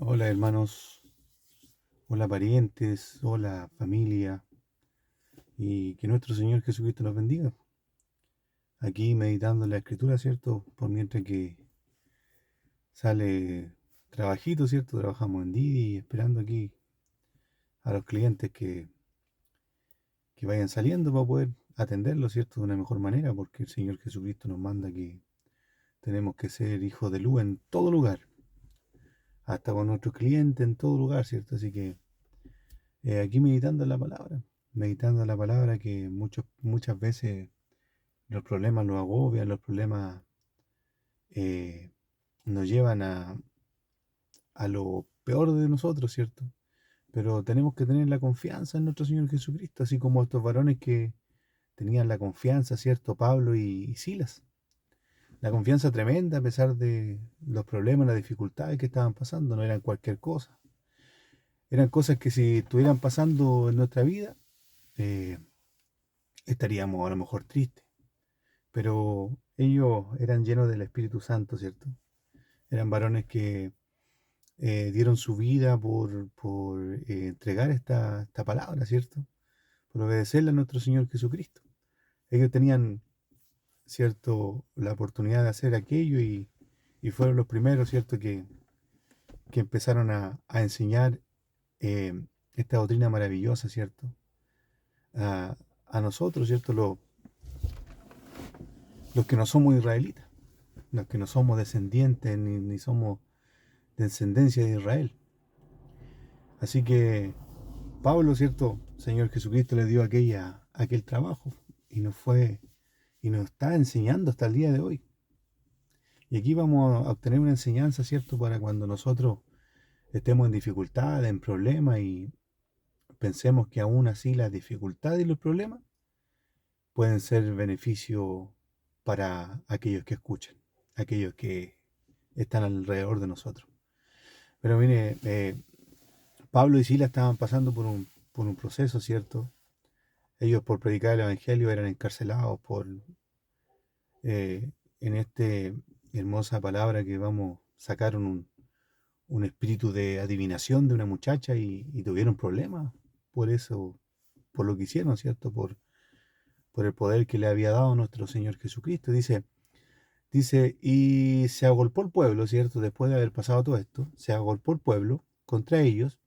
Hola hermanos, hola parientes, hola familia y que nuestro Señor Jesucristo nos bendiga. Aquí meditando la Escritura, ¿cierto? Por mientras que sale trabajito, ¿cierto? Trabajamos en Didi esperando aquí a los clientes que vayan saliendo para poder atenderlos, ¿cierto? De una mejor manera porque el Señor Jesucristo nos manda que tenemos que ser hijos de luz en todo lugar, hasta con nuestros clientes en todo lugar, ¿cierto? Así que aquí meditando la palabra que muchas veces los problemas nos agobian, los problemas eh, nos llevan a lo peor de nosotros, ¿cierto? Pero tenemos que tener la confianza en nuestro Señor Jesucristo, así como estos varones que tenían la confianza, ¿cierto? Pablo y Silas. La confianza tremenda a pesar de los problemas, las dificultades que estaban pasando, no eran cualquier cosa. Eran cosas que si estuvieran pasando en nuestra vida, eh, estaríamos a lo mejor tristes. Pero ellos eran llenos del Espíritu Santo, ¿cierto? Eran varones que dieron su vida por entregar esta palabra, ¿cierto? Por obedecerle a nuestro Señor Jesucristo. Ellos tenían, ¿cierto?, la oportunidad de hacer aquello y fueron los primeros, ¿cierto?, que empezaron a enseñar eh, esta doctrina maravillosa, ¿cierto? A nosotros, ¿cierto?, los que no somos israelitas, los que no somos descendientes ni somos de descendencia de Israel. Así que Pablo, ¿cierto? Señor Jesucristo le dio aquel trabajo y y nos está enseñando hasta el día de hoy. Y aquí vamos a obtener una enseñanza, ¿cierto? Para cuando nosotros estemos en dificultades, en problemas y pensemos que aún así las dificultades y los problemas pueden ser beneficio para aquellos que escuchan, aquellos que están alrededor de nosotros. Pero mire, Pablo y Sila estaban pasando por un proceso, ¿cierto? Ellos por predicar el Evangelio eran encarcelados eh, en esta hermosa palabra que vamos, sacaron un espíritu de adivinación de una muchacha y tuvieron problemas por eso, por lo que hicieron, ¿cierto? Por el poder que le había dado nuestro Señor Jesucristo. Dice, y se agolpó el pueblo, ¿cierto? Después de haber pasado todo esto, se agolpó el pueblo contra ellos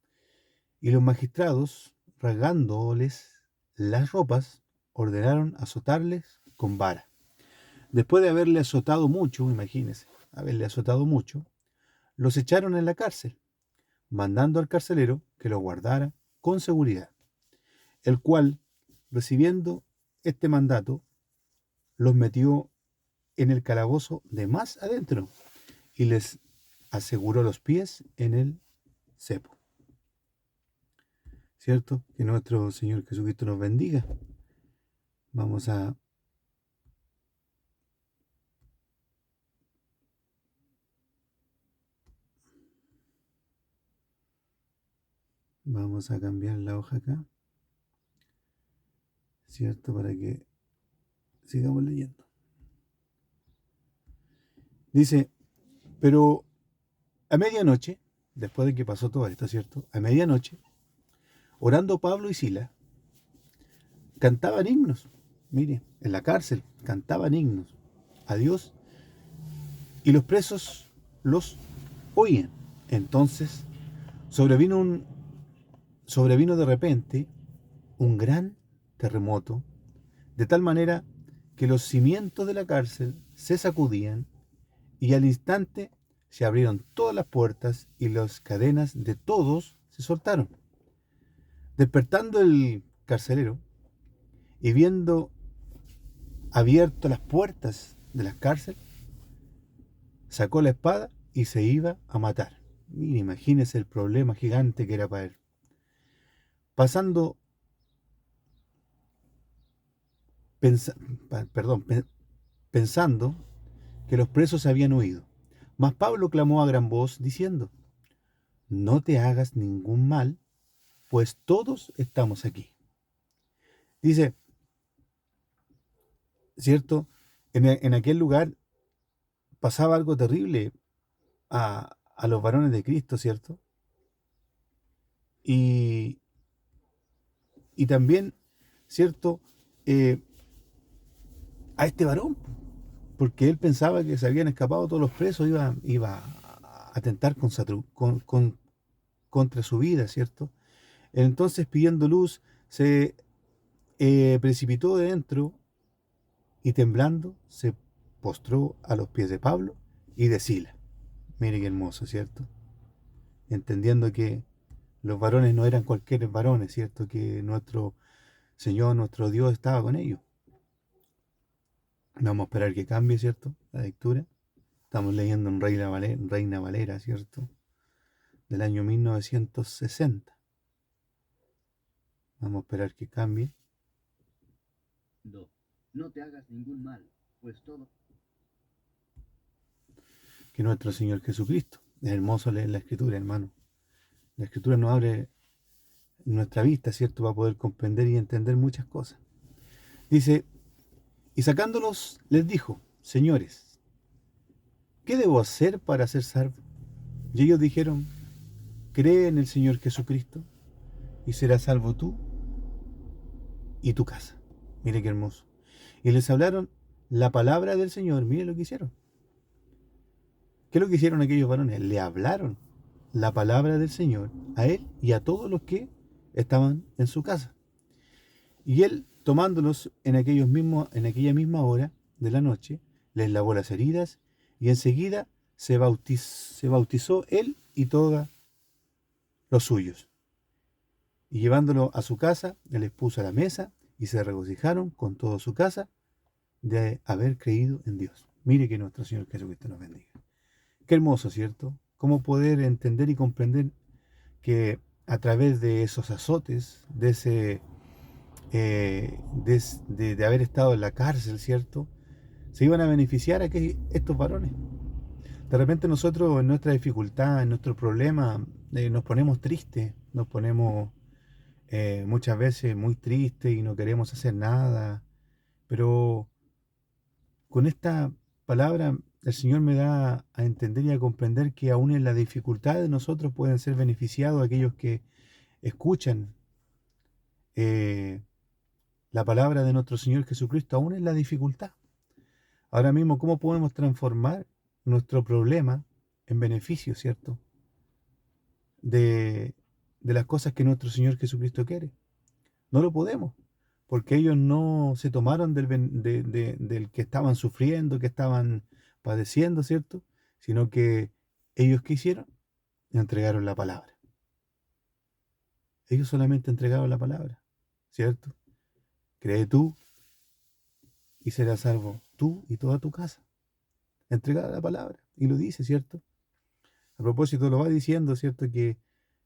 y los magistrados, rasgándoles las ropas, ordenaron azotarles con vara. Después de haberle azotado mucho, imagínense, haberle azotado mucho, los echaron en la cárcel, mandando al carcelero que los guardara con seguridad, el cual, recibiendo este mandato, los metió en el calabozo de más adentro y les aseguró los pies en el cepo. ¿Cierto? Que nuestro Señor Jesucristo nos bendiga. Vamos a, vamos a cambiar la hoja acá, ¿cierto? Para que sigamos leyendo. Dice, pero a medianoche, después de que pasó todo esto, ¿cierto? A medianoche, orando Pablo y Sila, cantaban himnos. Mire, en la cárcel cantaban himnos a Dios y los presos los oían. Entonces sobrevino, sobrevino de repente un gran terremoto, de tal manera que los cimientos de la cárcel se sacudían y al instante se abrieron todas las puertas y las cadenas de todos se soltaron. Despertando el carcelero y viendo abiertas las puertas de la cárcel, sacó la espada y se iba a matar. Mira, imagínese el problema gigante que era para él. Pasando, pensa, perdón, pensando que los presos habían huido. Mas Pablo clamó a gran voz diciendo, no te hagas ningún mal, pues todos estamos aquí. Dice, ¿cierto? En aquel lugar pasaba algo terrible a los varones de Cristo, ¿cierto? Y, y también, ¿cierto? Eh, a este varón, porque él pensaba que se habían escapado todos los presos, iba a atentar contra su vida, ¿cierto? Entonces, pidiendo luz, se precipitó de dentro y temblando se postró a los pies de Pablo y de Sila. Mire qué hermoso, ¿cierto? Entendiendo que los varones no eran cualquier varones, ¿cierto? Que nuestro Señor, nuestro Dios estaba con ellos. Vamos a esperar que cambie, ¿cierto? La lectura. Estamos leyendo en Reina Valera, ¿cierto? Del año 1960. Vamos a esperar que cambie. No te hagas ningún mal, pues todo... Que nuestro Señor Jesucristo. Es hermoso leer la Escritura, hermano. La Escritura nos abre nuestra vista, ¿cierto? Para poder comprender y entender muchas cosas. Dice, y sacándolos les dijo, señores, ¿qué debo hacer para ser salvo? Y ellos dijeron, cree en el Señor Jesucristo y serás salvo tú y tu casa. Mire qué hermoso. Y les hablaron la palabra del Señor. Mire lo que hicieron. ¿Qué es lo que hicieron aquellos varones? Le hablaron la palabra del Señor a él y a todos los que estaban en su casa. Y él, tomándolos en aquella misma hora de la noche, les lavó las heridas y enseguida se bautizó él y todos los suyos. Y llevándolo a su casa, él les puso a la mesa y se regocijaron con toda su casa de haber creído en Dios. Mire que nuestro Señor Jesucristo nos bendiga. Qué hermoso, ¿cierto? Cómo poder entender y comprender que a través de esos azotes, de ese de haber estado en la cárcel, ¿cierto? Se iban a beneficiar a estos varones. De repente nosotros en nuestra dificultad, en nuestro problema, nos ponemos tristes, nos ponemos muchas veces muy tristes y no queremos hacer nada, pero con esta palabra el Señor me da a entender y a comprender que aún en la dificultad de nosotros pueden ser beneficiados aquellos que escuchan eh, la palabra de nuestro Señor Jesucristo, aún en la dificultad. Ahora mismo, ¿cómo podemos transformar nuestro problema en beneficio, ¿cierto? De, de las cosas que nuestro Señor Jesucristo quiere. No lo podemos, porque ellos no se tomaron del que estaban sufriendo, que estaban padeciendo, ¿cierto? Sino que ellos ¿qué hicieron? Entregaron la palabra. Ellos solamente entregaron la palabra, ¿cierto? Cree tú y serás salvo tú y toda tu casa. Entregada la palabra. Y lo dice, ¿cierto? A propósito, lo va diciendo, ¿cierto? Que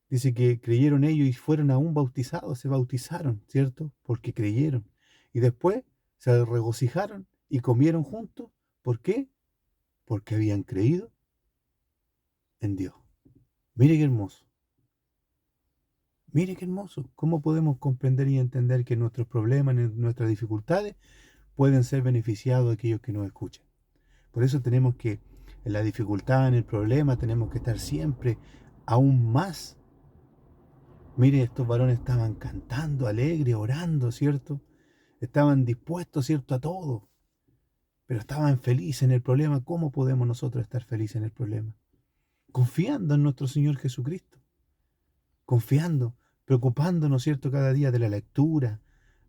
dice que creyeron ellos y fueron aún bautizados, se bautizaron, ¿cierto? Porque creyeron. Y después se regocijaron y comieron juntos. ¿Por qué? Porque habían creído en Dios. Mire qué hermoso. Mire qué hermoso. ¿Cómo podemos comprender y entender que nuestros problemas, nuestras dificultades, pueden ser beneficiados a aquellos que nos escuchan? Por eso tenemos que, en la dificultad, en el problema, tenemos que estar siempre aún más. Mire, estos varones estaban cantando, alegre, orando, ¿cierto? Estaban dispuestos, ¿cierto?, a todo. Pero estaban felices en el problema. ¿Cómo podemos nosotros estar felices en el problema? Confiando en nuestro Señor Jesucristo. Confiando, preocupándonos, ¿cierto?, cada día de la lectura,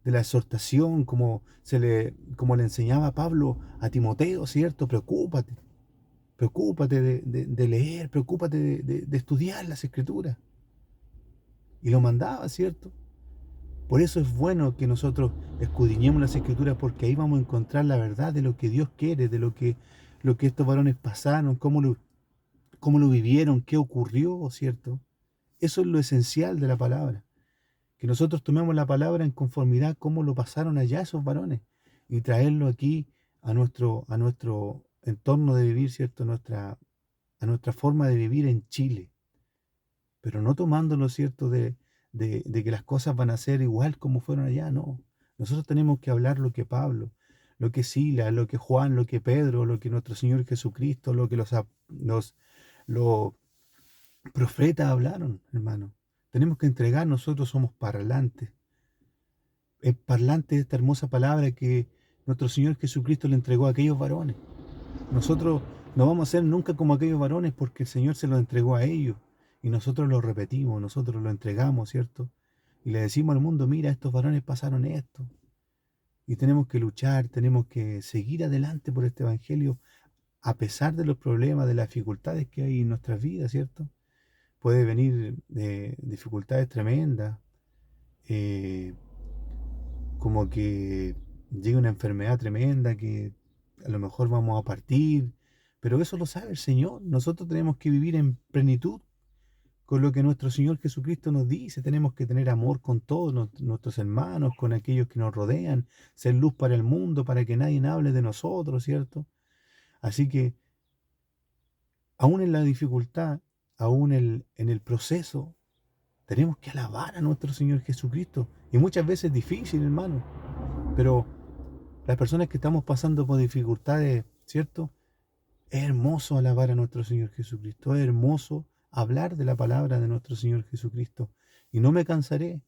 de la exhortación, como le enseñaba Pablo a Timoteo, ¿cierto? Preocúpate. Preocúpate de leer, preocúpate de estudiar las Escrituras. Y lo mandaba, ¿cierto? Por eso es bueno que nosotros escudriñemos las Escrituras, porque ahí vamos a encontrar la verdad de lo que Dios quiere, de lo que estos varones pasaron, cómo lo vivieron, qué ocurrió, ¿cierto? Eso es lo esencial de la palabra. Que nosotros tomemos la palabra en conformidad cómo lo pasaron allá esos varones y traerlo aquí a nuestro entorno de vivir, ¿cierto? A nuestra forma de vivir en Chile, pero no tomándolo, ¿cierto?, de que las cosas van a ser igual como fueron allá, no. Nosotros tenemos que hablar lo que Pablo, lo que Sila, lo que Juan, lo que Pedro, lo que nuestro Señor Jesucristo, lo que los profetas hablaron, hermano. Tenemos que entregar, nosotros somos parlantes. Es parlante de esta hermosa palabra que nuestro Señor Jesucristo le entregó a aquellos varones. Nosotros no vamos a ser nunca como aquellos varones porque el Señor se lo entregó a ellos. Y nosotros lo repetimos, nosotros lo entregamos, ¿cierto? Y le decimos al mundo, mira, estos varones pasaron esto. Y tenemos que luchar, tenemos que seguir adelante por este Evangelio, a pesar de los problemas, de las dificultades que hay en nuestras vidas, ¿cierto? Puede venir de dificultades tremendas, eh, como que llega una enfermedad tremenda, que a lo mejor vamos a partir, pero eso lo sabe el Señor. Nosotros tenemos que vivir en plenitud con lo que nuestro Señor Jesucristo nos dice. Tenemos que tener amor con todos nuestros hermanos, con aquellos que nos rodean, ser luz para el mundo, para que nadie hable de nosotros, ¿cierto? Así que, aún en la dificultad, aún en el proceso, tenemos que alabar a nuestro Señor Jesucristo. Y muchas veces es difícil, hermano, pero las personas que estamos pasando por dificultades, ¿cierto? Es hermoso alabar a nuestro Señor Jesucristo, es hermoso hablar de la palabra de nuestro Señor Jesucristo. Y no me cansaré,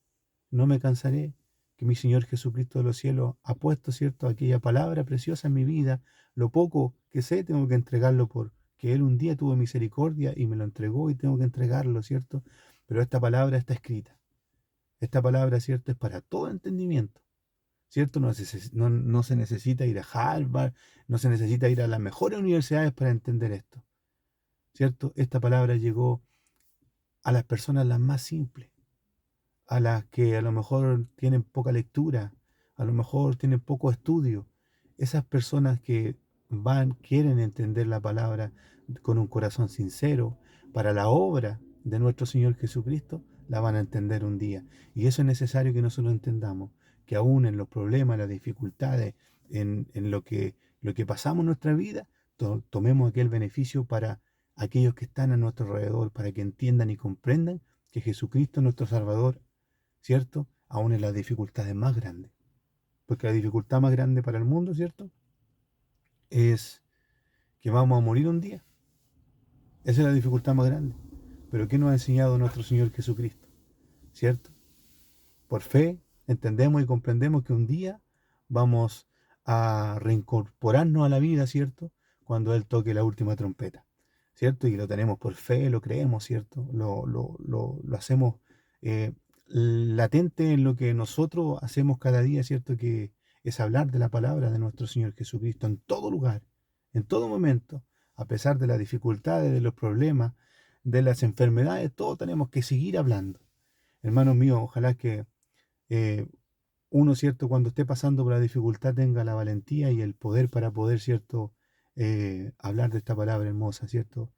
no me cansaré, que mi Señor Jesucristo de los cielos ha puesto, ¿cierto?, aquella palabra preciosa en mi vida. Lo poco que sé tengo que entregarlo porque Él un día tuvo misericordia y me lo entregó y tengo que entregarlo, ¿cierto? Pero esta palabra está escrita. Esta palabra, ¿cierto?, es para todo entendimiento. ¿Cierto? No se necesita ir a Harvard, no se necesita ir a las mejores universidades para entender esto, ¿cierto? Esta palabra llegó a las personas las más simples, a las que a lo mejor tienen poca lectura, a lo mejor tienen poco estudio. Esas personas que quieren entender la palabra con un corazón sincero para la obra de nuestro Señor Jesucristo, la van a entender un día. Y eso es necesario que nosotros entendamos, que aún en los problemas, las dificultades, en lo que pasamos en nuestra vida, tomemos aquel beneficio para aquellos que están a nuestro alrededor, para que entiendan y comprendan que Jesucristo es nuestro Salvador, ¿cierto? Aún en las dificultades más grandes. Porque la dificultad más grande para el mundo, ¿cierto?, es que vamos a morir un día. Esa es la dificultad más grande. Pero ¿qué nos ha enseñado nuestro Señor Jesucristo? ¿Cierto? Por fe entendemos y comprendemos que un día vamos a reincorporarnos a la vida, ¿cierto? Cuando Él toque la última trompeta, ¿cierto? Y lo tenemos por fe, lo creemos, ¿cierto? Lo hacemos eh, latente en lo que nosotros hacemos cada día, ¿cierto? Que es hablar de la palabra de nuestro Señor Jesucristo en todo lugar, en todo momento, a pesar de las dificultades, de los problemas, de las enfermedades, todo tenemos que seguir hablando. Hermanos míos, ojalá que eh, uno, ¿cierto?, cuando esté pasando por la dificultad tenga la valentía y el poder para poder, ¿cierto?, hablar de esta palabra hermosa, ¿cierto?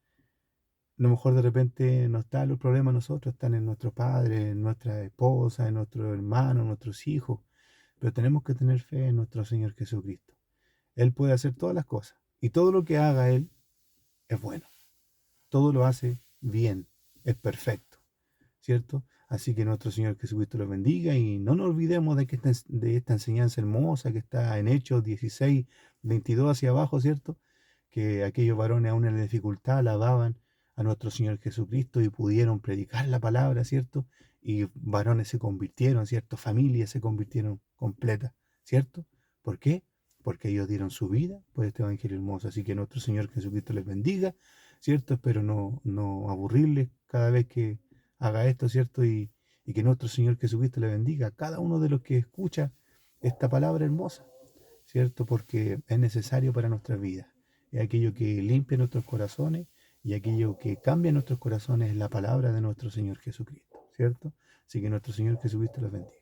A lo mejor de repente no están los problemas nosotros, están en nuestros padres, en nuestra esposa, en nuestros hermanos, en nuestros hijos, pero tenemos que tener fe en nuestro Señor Jesucristo. Él puede hacer todas las cosas y todo lo que haga Él es bueno, todo lo hace bien, es perfecto, ¿cierto? Así que nuestro Señor Jesucristo los bendiga y no nos olvidemos de esta enseñanza hermosa que está en Hechos 16, 22 hacia abajo, ¿cierto? Que aquellos varones aún en la dificultad alababan a nuestro Señor Jesucristo y pudieron predicar la palabra, ¿cierto? Y varones se convirtieron, ¿cierto? Familias se convirtieron completas, ¿cierto? ¿Por qué? Porque ellos dieron su vida por este Evangelio hermoso. Así que nuestro Señor Jesucristo les bendiga, ¿cierto? Espero no aburrirles cada vez que haga esto, ¿cierto? Y que nuestro Señor Jesucristo le bendiga a cada uno de los que escucha esta palabra hermosa, ¿cierto? Porque es necesario para nuestras vidas. Es aquello que limpia nuestros corazones y aquello que cambia nuestros corazones es la palabra de nuestro Señor Jesucristo, ¿cierto? Así que nuestro Señor Jesucristo los bendiga.